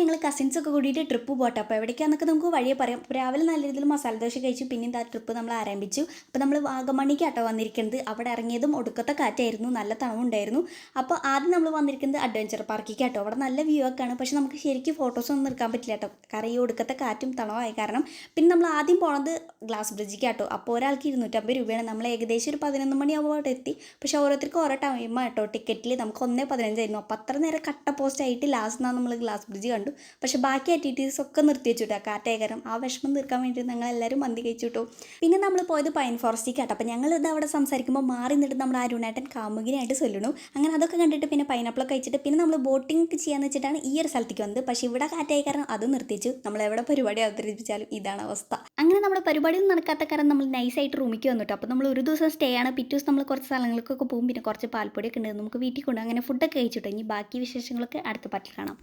ഞങ്ങൾ കസിൻസൊക്കെ കൂടിയിട്ട് ട്രിപ്പ് പോട്ടെ. അപ്പോൾ എവിടേക്കാന്നൊക്കെ നമുക്ക് വഴിയെ പറയാം. അപ്പോൾ രാവിലെ നല്ല രീതിയിൽ മസാല ദോശ കഴിച്ചു. പിന്നെ എന്താ ട്രിപ്പ് നമ്മൾ ആരംഭിച്ചു. അപ്പോൾ നമ്മൾ വാഗമണ്ണിക്കാട്ടോ വന്നിരിക്കുന്നത്. അവിടെ ഇറങ്ങിയതും ഒടുക്കത്തെ കാറ്റായിരുന്നു, നല്ല തണവുണ്ടായിരുന്നു. അപ്പോൾ ആദ്യം നമ്മൾ വന്നിരിക്കുന്നത് അഡ്വഞ്ചർ പാർക്കിലേക്കാട്ടോ. അവിടെ നല്ല വ്യൂ ഒക്കെ ആണ്. പക്ഷെ നമുക്ക് ശരിക്കും ഫോട്ടോസൊന്നും എടുക്കാൻ പറ്റില്ല കേട്ടോ, കാരണം ഈ ഒടുക്കത്തെ കാറ്റും തണവായ കാരണം. പിന്നെ നമ്മൾ ആദ്യം പോണത് ഗ്ലാസ് ബ്രിഡ്ജിക്കാട്ടോ. അപ്പോൾ ഒരാൾക്ക് 250 രൂപയാണ്. നമ്മൾ ഏകദേശം ഒരു 11 മണിയാകുമ്പോൾ അവിടെ എത്തി. പക്ഷെ ഓരോരുത്തർക്കും ഓരോ ടൈമാണ് കേട്ടോ. ടിക്കറ്റിൽ നമുക്ക് 1:15 ആയിരുന്നു. അപ്പോൾ അത്ര നേരം കട്ട പോസ്റ്റ് ആയിട്ട് ലാസ്റ്റ് നമ്മൾ ഗ്ലാസ് ബ്രിഡ്ജ് കണ്ടു. പക്ഷെ ബാക്കി ആക്ടിവിറ്റീസ് ഒക്കെ നിർത്തി വെച്ചിട്ടോ, കാറ്റേകരം ആ വിഷമം തീർക്കാൻ വേണ്ടി ഞങ്ങൾ എല്ലാവരും മന്തി കഴിച്ചു കിട്ടും. പിന്നെ നമ്മൾ പോയത് പൈൻ ഫോറസ്റ്റിലേക്കാട്ടോ. അപ്പോൾ ഞങ്ങൾ ഇത് അവിടെ സംസാരിക്കുമ്പോൾ മാറി നിന്നിട്ട് നമ്മൾ അരുണേട്ടൻ കാമുകിനായിട്ട് ചൊല്ലണു. അങ്ങനെ അതൊക്കെ കണ്ടിട്ട് പിന്നെ പൈനാപ്പിളൊക്കെ കഴിച്ചിട്ട് പിന്നെ നമ്മൾ ബോട്ടിംഗ് ചെയ്യാന്ന് വെച്ചിട്ടാണ് ഈ ഒരു സ്ഥലത്തേക്ക് വന്നത്. പക്ഷേ ഇവിടെ കാറ്റായ കാരണം അത് നിർത്തിച്ചു. നമ്മൾ എവിടെ പരിപാടി അവതരിപ്പിച്ചാലും ഇതാണ് അവസ്ഥ. അങ്ങനെ നമ്മുടെ പരിപാടിയൊന്നും നടക്കാത്ത കാരണം നമ്മൾ നൈസായിട്ട് റൂമിലേക്ക് വന്നിട്ടോ. അപ്പോൾ നമ്മൾ ഒരു ദിവസം സ്റ്റേ ആണ്. പിറ്റേ ദിവസം നമ്മൾ കുറച്ച് സ്ഥലങ്ങൾക്കൊക്കെ പോകും. പിന്നെ കുറച്ച് പാൽപ്പൊടിയൊക്കെ ഉണ്ട്, നമുക്ക് വീട്ടിൽ കൊണ്ട് അങ്ങനെ ഫുഡൊക്കെ കഴിച്ചിട്ടോ. ഇനി ബാക്കി വിശേഷങ്ങളൊക്കെ അടുത്ത പാട്ടിൽ കാണാം.